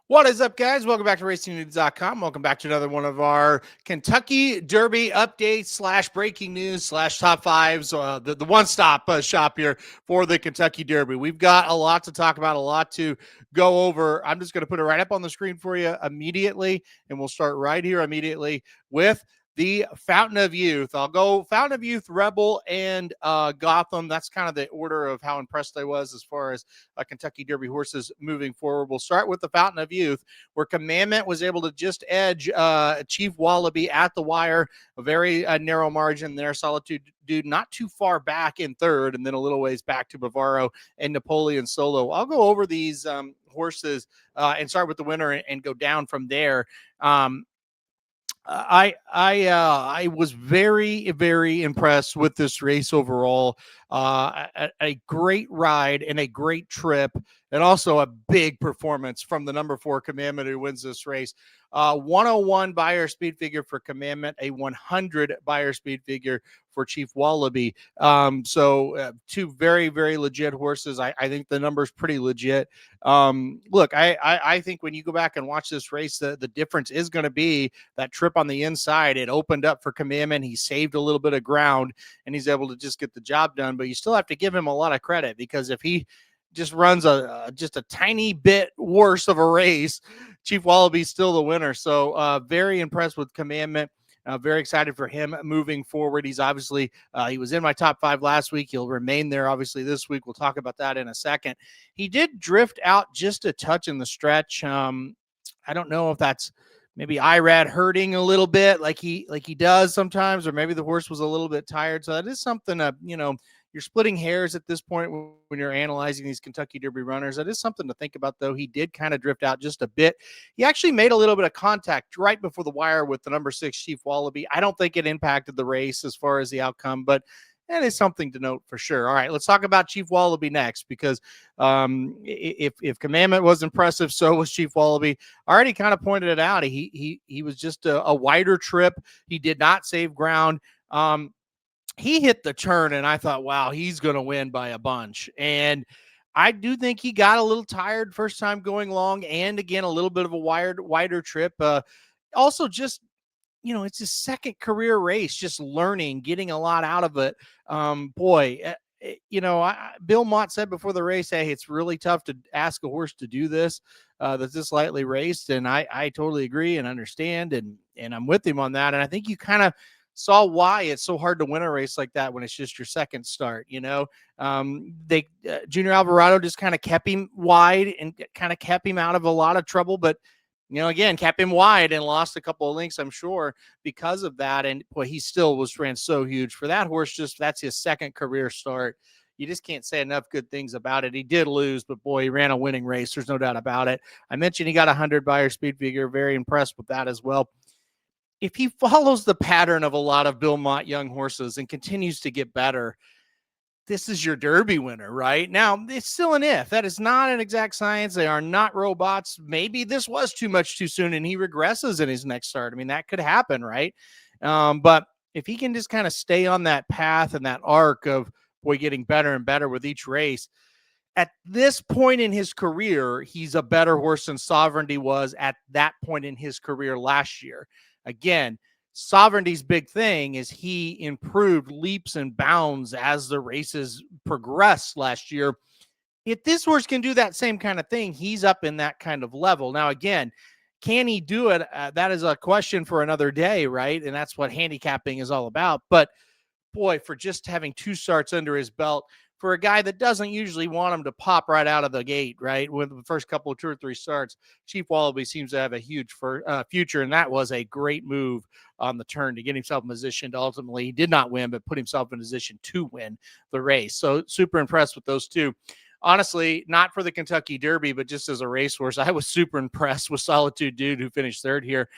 What is up, guys? Welcome back to RacingNews.com. Welcome back to another one of our Kentucky Derby updates slash breaking news slash top fives, the one-stop shop here for the Kentucky Derby. We've got a lot to talk about, a lot to go over. I'm just going to put it right up on the screen for you immediately, and we'll start right here immediately with the Fountain of Youth. I'll go Fountain of Youth, Rebel, and Gotham. That's kind of the order of how impressed I was as far as Kentucky Derby horses moving forward. We'll start with the Fountain of Youth, where Commandment was able to just edge Chief Wallaby at the wire, a very narrow margin there. Solitude Dude not too far back in third, and then a little ways back to Bavaro and Napoleon Solo. I'll go over these horses and start with the winner and go down from there. I was very impressed with this race overall. A great ride and a great trip, and also a big performance from the number 4 Commandment, who wins this race. 101 buyer speed figure for Commandment, a 100 buyer speed figure for Chief Wallaby. So two very legit horses. I think the number's pretty legit. Look, I think when you go back and watch this race, the difference is going to be that trip on the inside. It opened up for Commandment. He saved a little bit of ground, and he's able to just get the job done. But you still have to give him a lot of credit, because if he just runs just a tiny bit worse of a race, Chief Wallaby's still the winner. So very impressed with Commandment. Very excited for him moving forward. He's obviously, he was in my top 5 last week. He'll remain there, obviously, this week. We'll talk about that in a second. He did drift out just a touch in the stretch. I don't know if that's maybe IRAD hurting a little bit like he does sometimes, or maybe the horse was a little bit tired. So that is something that, you're splitting hairs at this point when you're analyzing these Kentucky Derby runners. That is something to think about, though. He did kind of drift out just a bit. He actually made a little bit of contact right before the wire with the number 6 Chief Wallaby. I don't think it impacted the race as far as the outcome, but that is something to note for sure. All right, let's talk about Chief Wallaby next, because if Commandment was impressive, so was Chief Wallaby. I already kind of pointed it out. He was just a wider trip. He did not save ground. He hit the turn, and I thought, wow, he's going to win by a bunch. And I do think he got a little tired first time going long, and again, a little bit of a wider trip. Also, just, it's his second career race, just learning, getting a lot out of it. Bill Mott said before the race, hey, it's really tough to ask a horse to do this, that's this lightly raced. And I totally agree and understand, and I'm with him on that. And I think you kind of saw why it's so hard to win a race like that when it's just your second start. Junior Alvarado just kind of kept him wide and kind of kept him out of a lot of trouble, but again, kept him wide and lost a couple of links, I'm sure, because of that. And boy, he still ran so huge for that horse. Just that's his second career start. You just can't say enough good things about it. He did lose, but boy, he ran a winning race. There's no doubt about it. I mentioned he got 100 buyer speed figure. Very impressed with that as well. If he follows the pattern of a lot of Bill Mott young horses and continues to get better, this is your Derby winner, right? Now, it's still an if. That is not an exact science. They are not robots. Maybe this was too much too soon and he regresses in his next start. I mean, that could happen, right? But if he can just kind of stay on that path and that arc of, boy, getting better and better with each race, at this point in his career, he's a better horse than Sovereignty was at that point in his career last year. Again, Sovereignty's big thing is he improved leaps and bounds as the races progressed last year. If this horse can do that same kind of thing, he's up in that kind of level. Now, again, can he do it? That is a question for another day, right? And that's what handicapping is all about. But boy, for just having 2 starts under his belt, for a guy that doesn't usually want him to pop right out of the gate, right, with the first couple of 2 or 3 starts, Chief Wallaby seems to have a huge future, and that was a great move on the turn to get himself in position to ultimately, he did not win, but put himself in position to win the race. So super impressed with those two. Honestly, not for the Kentucky Derby, but just as a racehorse, I was super impressed with Solitude Dude, who finished third here.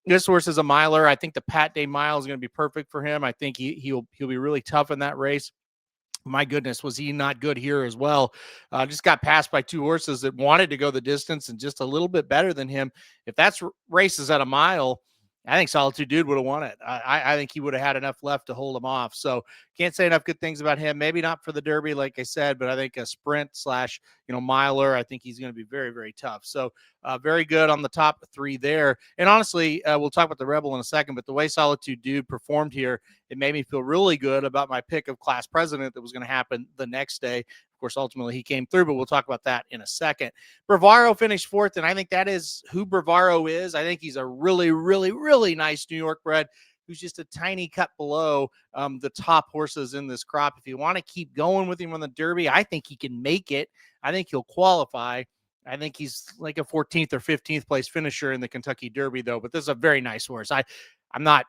This horse is a miler. I think the Pat Day Mile is going to be perfect for him. I think he'll be really tough in that race. My goodness, was he not good here as well? Just got passed by 2 horses that wanted to go the distance and just a little bit better than him. If that's races at a mile, I think Solitude Dude would have won it. I think he would have had enough left to hold him off. So can't say enough good things about him. Maybe not for the Derby, like I said, but I think a sprint slash, miler, I think he's going to be very, very tough. So very good on the top three there. And honestly, we'll talk about the Rebel in a second, but the way Solitude Dude performed here, it made me feel really good about my pick of class president that was going to happen the next day. Of course, ultimately he came through, but we'll talk about that in a second. Bravaro finished fourth, and I think that is who Bravaro is. I think he's a really, really, really nice New York bred who's just a tiny cut below the top horses in this crop. If you want to keep going with him on the Derby, I think he can make it. I think he'll qualify. I think he's like a 14th or 15th place finisher in the Kentucky Derby, though. But this is a very nice horse. I'm not,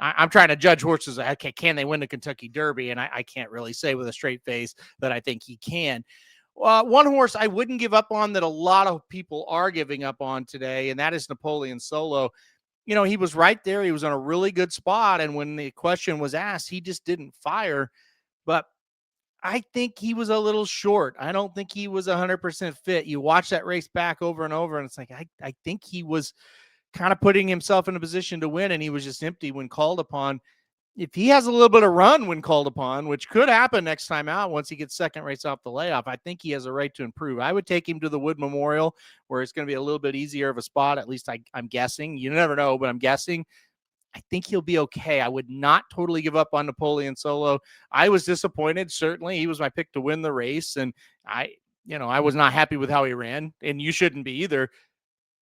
I'm trying to judge horses. Okay, can they win the Kentucky Derby? And I can't really say with a straight face that I think he can. One horse I wouldn't give up on that a lot of people are giving up on today, and that is Napoleon Solo. He was right there. He was on a really good spot. And when the question was asked, he just didn't fire. But I think he was a little short. I don't think he was 100% fit. You watch that race back over and over, and it's like, I think he was kind of putting himself in a position to win, and he was just empty when called upon. If he has a little bit of run when called upon, which could happen next time out once he gets second race off the layoff, I think he has a right to improve. I would take him to the Wood Memorial, where it's going to be a little bit easier of a spot. At least I'm guessing. You never know, but I'm guessing. I think he'll be okay. I would not totally give up on Napoleon Solo. I was disappointed. Certainly, he was my pick to win the race, and I was not happy with how he ran, and you shouldn't be either.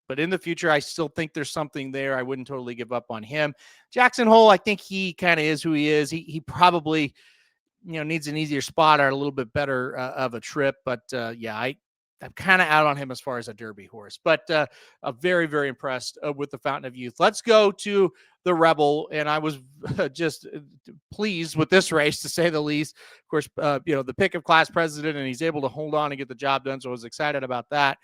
But in the future, I still think there's something there. I wouldn't totally give up on him. Jackson Hole, I think he kind of is who he is. He probably, needs an easier spot or a little bit better of a trip. But I'm kind of out on him as far as a Derby horse. But very, very impressed with the Fountain of Youth. Let's go to the Rebel. And I was just pleased with this race, to say the least. Of course, the pick of class president, and he's able to hold on and get the job done. So I was excited about that.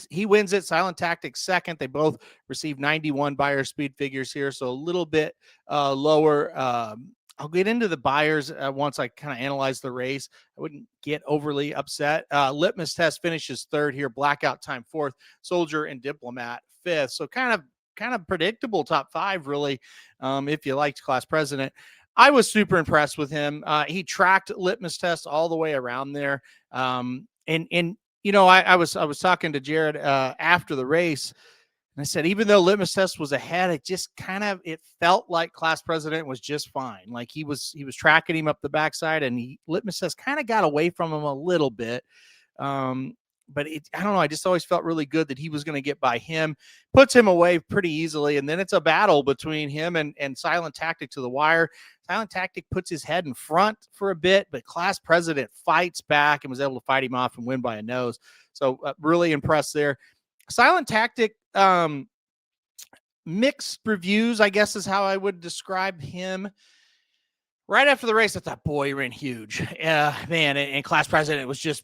He wins it. Silent Tactics second. They both received 91 buyer speed figures here, so a little bit lower. I'll get into the buyers once I kind of analyze the race. I wouldn't get overly upset. Litmus Test finishes third here. Blackout Time fourth. Soldier and Diplomat fifth. So kind of predictable top five, really, if you liked class president. I was super impressed with him. He tracked Litmus Test all the way around there. I was talking to Jared after the race, and I said, even though Litmus Test was ahead, it felt like class president was just fine. Like he was tracking him up the backside, and Litmus Test kind of got away from him a little bit. But I don't know. I just always felt really good that he was going to get by him, puts him away pretty easily. And then it's a battle between him and Silent Tactic to the wire. Silent Tactic puts his head in front for a bit, but class president fights back and was able to fight him off and win by a nose. So really impressed there. Silent Tactic, mixed reviews, I guess is how I would describe him. Right after the race, I thought, boy, he ran huge. Man, and class president was just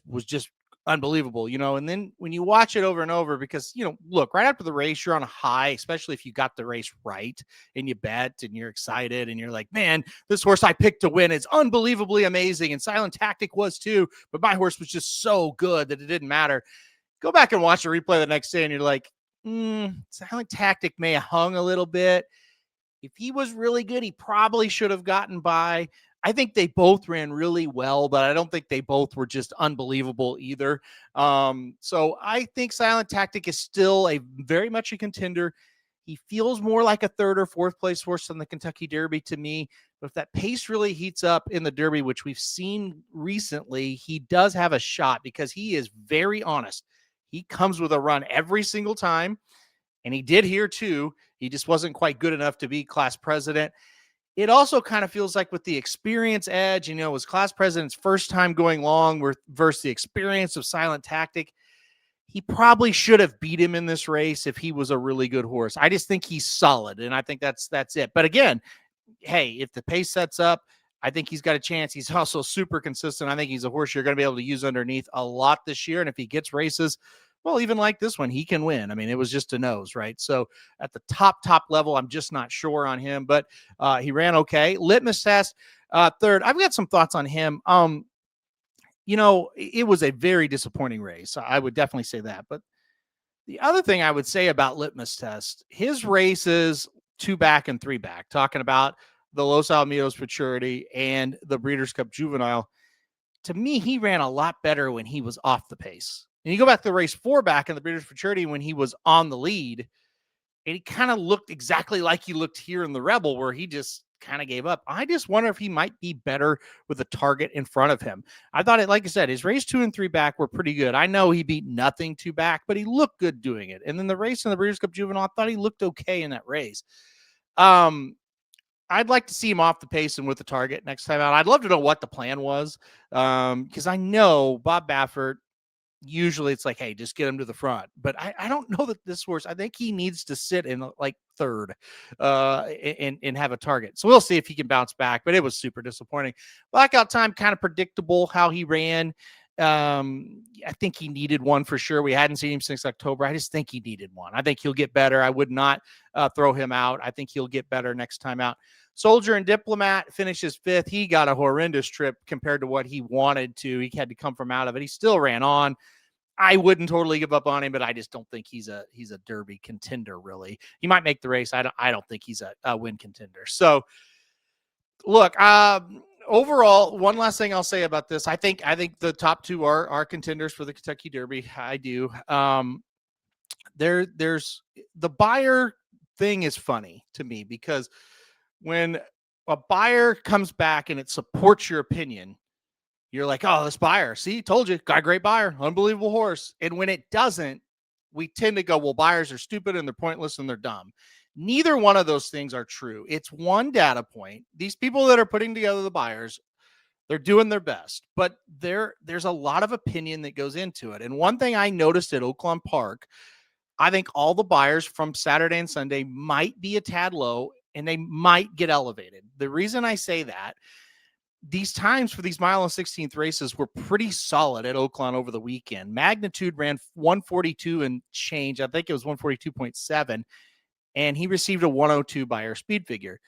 unbelievable, and then when you watch it over and over, because, look, right after the race, you're on a high, especially if you got the race right and you bet and you're excited and you're like, man, this horse I picked to win is unbelievably amazing. And Silent Tactic was too, but my horse was just so good that it didn't matter. Go back and watch the replay the next day and you're like, Silent Tactic may have hung a little bit. If he was really good, he probably should have gotten by. I think they both ran really well, but I don't think they both were just unbelievable either. So I think Silent Tactic is still very much a contender. He feels more like a third or fourth place horse than the Kentucky Derby to me. But if that pace really heats up in the Derby, which we've seen recently, he does have a shot because he is very honest. He comes with a run every single time. And he did here too. He just wasn't quite good enough to be class president. It also kind of feels like with the experience edge, it was class president's first time going long versus the experience of Silent Tactic. He probably should have beat him in this race if he was a really good horse. I just think he's solid, and I think that's it. But again, hey, if the pace sets up, I think he's got a chance. He's also super consistent. I think he's a horse you're going to be able to use underneath a lot this year. And if he gets races, well, even like this one, he can win. I mean, it was just a nose, right? So at the top level, I'm just not sure on him, but he ran okay. Litmus Test, third. I've got some thoughts on him. It was a very disappointing race. I would definitely say that, but The other thing I would say about litmus test, his races 2 back and 3 back, talking about the Los Alamitos Maturity and the Breeders' Cup Juvenile. To me, he ran a lot better when he was off the pace. And you go back to the race 4 back in the Breeders' Maturity when he was on the lead, and he kind of looked exactly like he looked here in the Rebel, where he just kind of gave up. I just wonder if he might be better with a target in front of him. I thought it, like I said, his race 2 and 3 back were pretty good. I know he beat nothing 2 back, but he looked good doing it. And then the race in the Breeders' Cup Juvenile, I thought he looked okay in that race. I'd like to see him off the pace and with the target next time out. I'd love to know what the plan was, because I know Bob Baffert, usually it's like, hey, just get him to the front. But I don't know that this horse, I think he needs to sit in like third and have a target. So we'll see if he can bounce back, but it was super disappointing. Blackout Time, kind of predictable how he ran. I think he needed one for sure. We hadn't seen him since October. I just think he needed one. I think he'll get better. I would not throw him out. I think he'll get better next time out. Soldier and Diplomat finishes 5th. He got a horrendous trip compared to what he wanted to. He had to come from out of it. He still ran on. I wouldn't totally give up on him, but I just don't think he's a Derby contender. Really, he might make the race. I don't think he's a win contender. So, look, overall, one last thing I'll say about this. I think the top 2 are contenders for the Kentucky Derby. I do. There's the buyer thing is funny to me, because when a buyer comes back and it supports your opinion, you're like, oh, this buyer, see, told you, got a great buyer, unbelievable horse. And when it doesn't, we tend to go, well, buyers are stupid and they're pointless and they're dumb. Neither one of those things are true. It's one data point. These people that are putting together the buyers, they're doing their best, but there's a lot of opinion that goes into it. And one thing I noticed at Oaklawn Park, I think all the buyers from Saturday and Sunday might be a tad low and they might get elevated. The reason I say that, these times for these mile and 16th races were pretty solid at Oaklawn over the weekend. Magnitude ran 142 and change. I think it was 142.7, and he received a 102 buyer speed figure.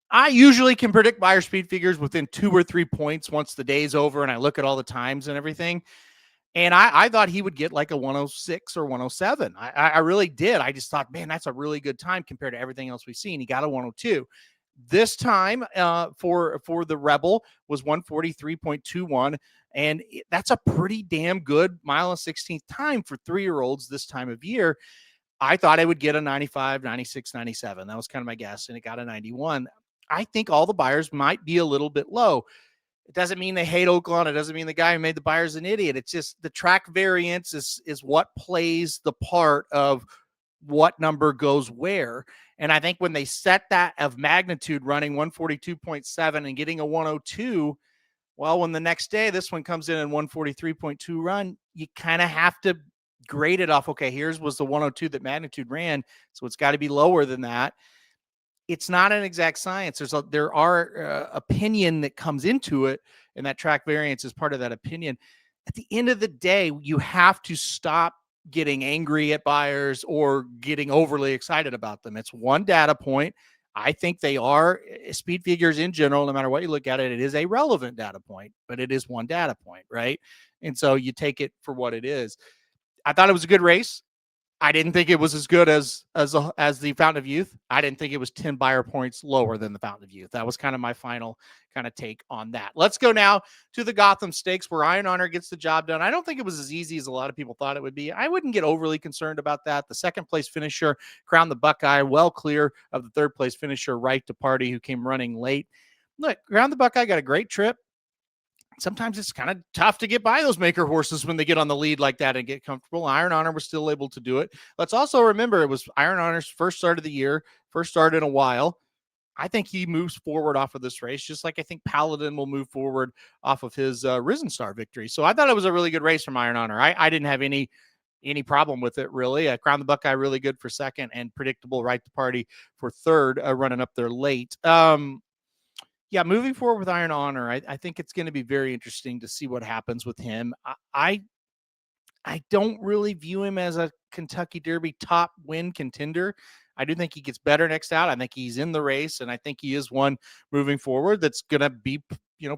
I usually can predict buyer speed figures within 2 or 3 points once the day's over and I look at all the times and everything. And I thought he would get like a 106 or 107. I really did. I just thought, man, that's a really good time compared to everything else we've seen. He got a 102. This time for the Rebel was 143.21. And that's a pretty damn good mile and 16th time for 3-year-olds this time of year. I thought I would get a 95, 96, 97. That was kind of my guess. And it got a 91. I think all the buyers might be a little bit low. It doesn't mean they hate Oaklawn. It doesn't mean the guy who made the buyer's an idiot. It's just the track variance is what plays the part of what number goes where. And I think when they set that of magnitude running 142.7 and getting a 102, well, when the next day this one comes in 143.2 run, you kind of have to grade it off. Okay, here's was the 102 that magnitude ran, so it's got to be lower than that. It's not an exact science. There are opinion that comes into it, and that track variance is part of that opinion. At the end of the day, you have to stop getting angry at buyers or getting overly excited about them. It's one data point. I think they are speed figures in general, no matter what you look at it. It is a relevant data point, but it is one data point, right? And so you take it for what it is. I thought it was a good race. I didn't think it was as good as the Fountain of Youth. I didn't think it was 10 buyer points lower than the Fountain of Youth. That was kind of my final kind of take on that. Let's go now to the Gotham Stakes, where Iron Honor gets the job done. I don't think it was as easy as a lot of people thought it would be. I wouldn't get overly concerned about that. The second place finisher crowned the Buckeye, well clear of the third place finisher, Right to Party, who came running late. Look, Crown the Buckeye got a great trip. Sometimes it's kind of tough to get by those maker horses when they get on the lead like that and get comfortable. Iron Honor was still able to do it. Let's also remember it was Iron Honor's first start of the year, first start in a while. I think he moves forward off of this race, just like I think Paladin will move forward off of his Risen Star victory. So I thought it was a really good race from Iron Honor. I didn't have any problem with it, really. Crown the Buckeye really good for second, and predictable Right to Party for third, running up there late. Yeah, moving forward with Iron Honor, I think it's going to be very interesting to see what happens with him. I don't really view him as a Kentucky Derby top win contender. I do think he gets better next out. I think he's in the race, and I think he is one moving forward that's going to be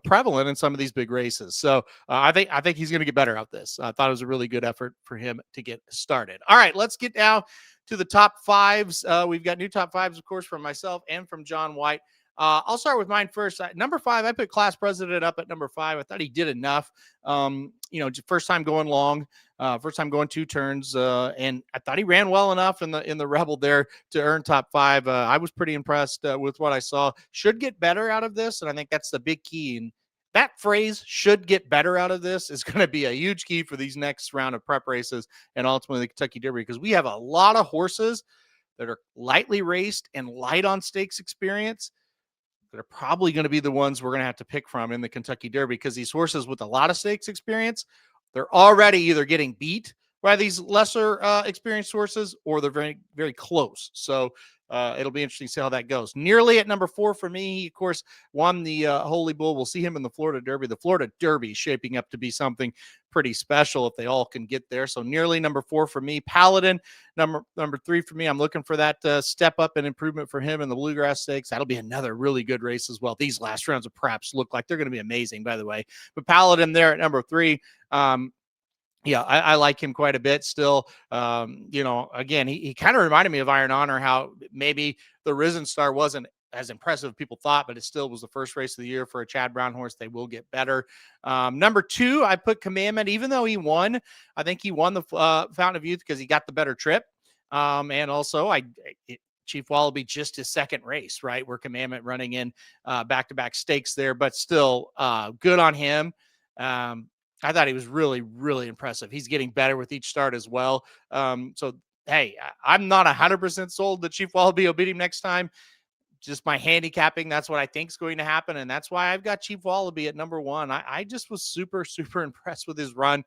prevalent in some of these big races. So I think he's going to get better at this. I thought it was a really good effort for him to get started. All right, let's get down to the top fives. We've got new top fives, of course, from myself and from John White. I'll start with mine first. Number 5, I put Class President up at number 5. I thought he did enough. First time going long, first time going 2 turns, and I thought he ran well enough in the Rebel there to earn top 5. I was pretty impressed with what I saw. Should get better out of this, and I think that's the big key. And that phrase, "should get better out of this," is going to be a huge key for these next round of prep races and ultimately the Kentucky Derby, because we have a lot of horses that are lightly raced and light on stakes experience that are probably going to be the ones we're going to have to pick from in the Kentucky Derby, because these horses with a lot of stakes experience, they're already either getting beat by these lesser experienced horses, or they're very, very close. So it'll be interesting to see how that goes. Nearly at number 4 for me. He, of course, won the Holy Bull. We'll see him in the Florida Derby. The Florida Derby is shaping up to be something pretty special if they all can get there. So nearly number 4 for me. Paladin, number 3 for me. I'm looking for that step up and improvement for him in the Bluegrass Stakes. That'll be another really good race as well. These last rounds of preps look like they're going to be amazing, by the way. But Paladin there at number 3. Yeah, I like him quite a bit still. Again, he kind of reminded me of Iron Honor, how maybe the Risen Star wasn't as impressive as people thought, but it still was the first race of the year for a Chad Brown horse. They will get better. Number 2, I put Commandment. Even though he won, I think he won the Fountain of Youth because he got the better trip. And also, Chief Wallaby, just his second race, right? Where Commandment running in back-to-back stakes there, but still good on him. I thought he was really, really impressive. He's getting better with each start as well. Hey, I'm not 100% sold that Chief Wallaby will beat him next time. Just my handicapping, that's what I think is going to happen. And that's why I've got Chief Wallaby at number 1. I just was super, super impressed with his run.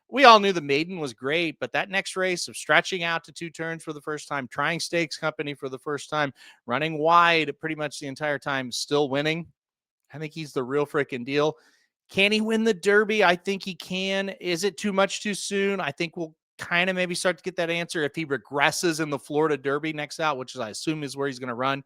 We all knew the maiden was great, but that next race of stretching out to 2 turns for the first time, trying stakes company for the first time, running wide pretty much the entire time, still winning. I think he's the real freaking deal. Can he win the Derby? I think he can. Is it too much too soon? I think we'll kind of maybe start to get that answer if he regresses in the Florida Derby next out, which is, I assume, is where he's going to run.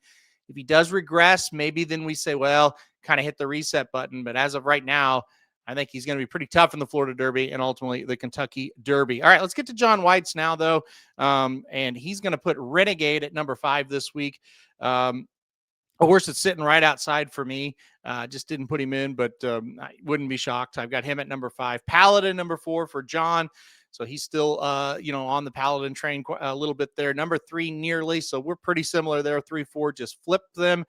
If he does regress, maybe then we say, well, kind of hit the reset button. But as of right now, I think he's going to be pretty tough in the Florida Derby and ultimately the Kentucky Derby. All right, let's get to John White's now, though. And he's going to put Renegade at number 5 this week. A horse that's sitting right outside for me. Just didn't put him in, but I wouldn't be shocked. I've got him at number 5. Paladin, number 4 for John. So he's still, on the Paladin train a little bit there. Number 3, Nearly. So we're pretty similar there. 3, 4, just flipped them.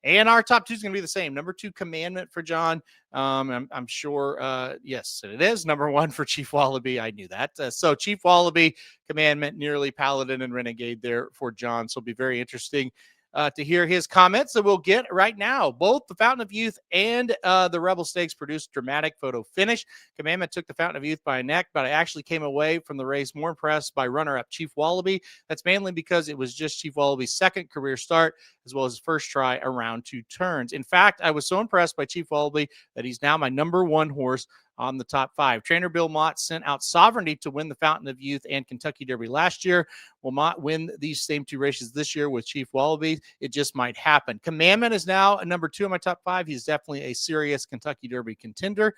And our top 2 is going to be the same. Number 2, Commandment for John. I'm sure, yes, it is. Number 1 for Chief Wallaby. I knew that. So Chief Wallaby, Commandment, Nearly, Paladin, and Renegade there for John. So it'll be very interesting to hear his comments that we'll get right now. Both the Fountain of Youth and the Rebel Stakes produced dramatic photo finish. Commandment took the Fountain of Youth by a neck, but I actually came away from the race more impressed by runner-up Chief Wallaby. That's mainly because it was just Chief Wallaby's second career start, as well as his first try around 2 turns. In fact, I was so impressed by Chief Wallaby that he's now my number 1 horse on the top 5. Trainer Bill Mott sent out Sovereignty to win the Fountain of Youth and Kentucky Derby last year. Will Mott win these same 2 races this year with Chief Wallaby? It just might happen. Commandment is now a number 2 in my top 5. He's definitely a serious Kentucky Derby contender.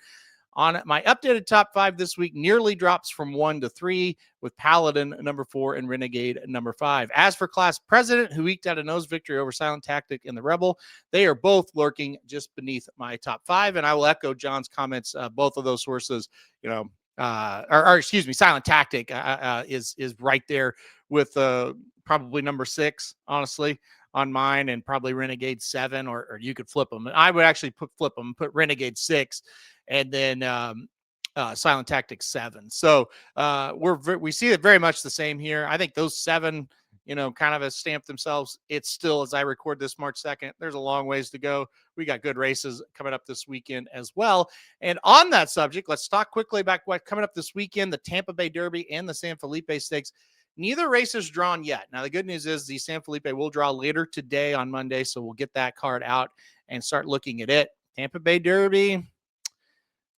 On my updated top 5 this week, Nearly drops from 1 to 3, with Paladin number 4 and Renegade number 5. As for Class President, who eked out a nose victory over Silent Tactic and the Rebel, they are both lurking just beneath my top 5. And I will echo John's comments. Both of those horses, Silent Tactic is right there with probably number 6, honestly, on mine, and probably Renegade 7, or you could flip them. I would actually flip them, put Renegade 6, and then Silent Tactics 7. So we see it very much the same here. I think those 7, kind of have stamped themselves. It's still, as I record this March 2nd, there's a long ways to go. We got good races coming up this weekend as well. And on that subject, let's talk quickly about what coming up this weekend, the Tampa Bay Derby and the San Felipe Stakes. Neither race is drawn yet. Now, the good news is the San Felipe will draw later today on Monday, so we'll get that card out and start looking at it. Tampa Bay Derby,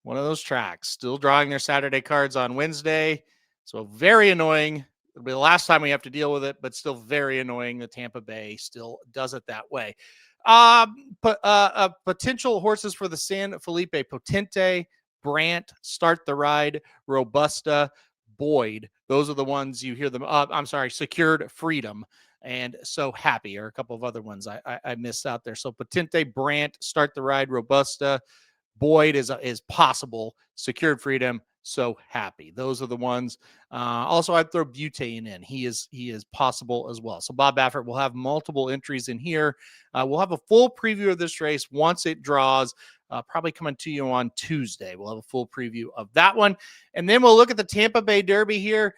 one of those tracks, still drawing their Saturday cards on Wednesday. So very annoying. It'll be the last time we have to deal with it, but still very annoying that Tampa Bay still does it that way. Potential horses for the San Felipe: Potente, Brant, Start the Ride, Robusta, Boyd. Those are the ones you hear them. I'm sorry, Secured Freedom, and So Happy are a couple of other ones I missed out there. So Potente, Brant, Start the Ride, Robusta, Boyd is possible. Secured Freedom, So Happy. Those are the ones. Also, I'd throw Butane in. He is possible as well. So Bob Baffert will have multiple entries in here. We'll have a full preview of this race once it draws. Probably coming to you on Tuesday. We'll have a full preview of that one, and then we'll look at the Tampa Bay Derby here.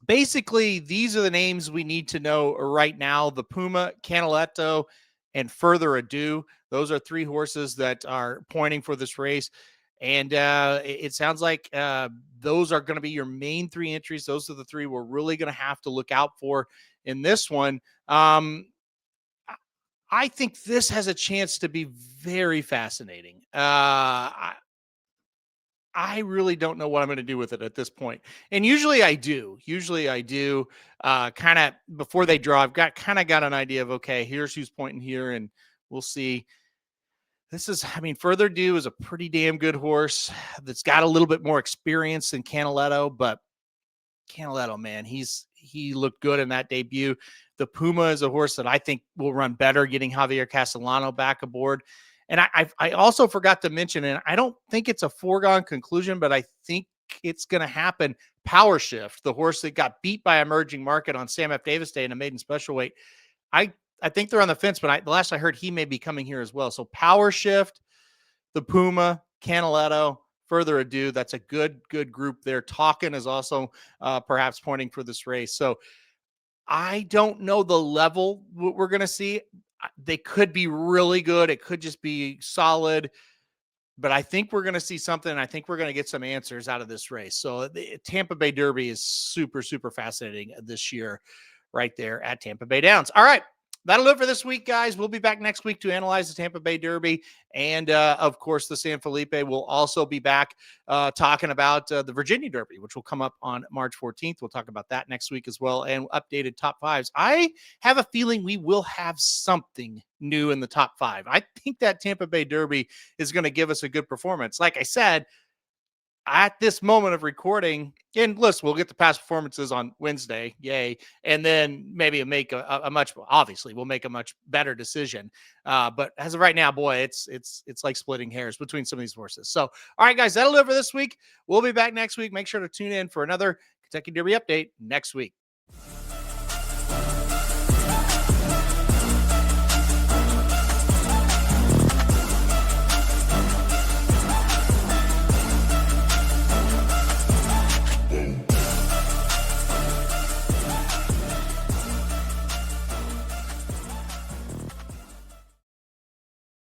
Basically, these are the names we need to know right now: the Puma, Canaletto, and Further Ado. Those are three horses that are pointing for this race. And it sounds like those are going to be your main three entries. Those are the three we're really going to have to look out for in this one. I think this has a chance to be very fascinating. I really don't know what I'm going to do with it at this point. And usually I do. Kind of before they draw, I've got an idea of, okay, here's who's pointing here, and we'll see. Further Ado is a pretty damn good horse that's got a little bit more experience than Canaletto, but Canaletto, man, he looked good in that debut. The Puma is a horse that I think will run better getting Javier Castellano back aboard. And I also forgot to mention, and I don't think it's a foregone conclusion, but I think it's going to happen. Power Shift, the horse that got beat by Emerging Market on Sam F. Davis Day in a maiden special weight. I think they're on the fence, but the last I heard, he may be coming here as well. So Power Shift, the Puma, Canaletto, Further Ado. That's a good group there. Talkin is also perhaps pointing for this race. So I don't know the level we're going to see. They could be really good. It could just be solid. But I think we're going to see something. I think we're going to get some answers out of this race. So the Tampa Bay Derby is super, super fascinating this year right there at Tampa Bay Downs. All right. That'll do it for this week, guys. We'll be back next week to analyze the Tampa Bay Derby. And, of course, the San Felipe. Will also be back talking about the Virginia Derby, which will come up on March 14th. We'll talk about that next week as well, and updated top fives. I have a feeling we will have something new in the top five. I think that Tampa Bay Derby is going to give us a good performance. Like I said, at this moment of recording, and listen, we'll get the past performances on Wednesday, yay, and then maybe make we'll make a much better decision. But as of right now, boy, it's like splitting hairs between some of these horses. So, all right, guys, that'll do it for this week. We'll be back next week. Make sure to tune in for another Kentucky Derby update next week.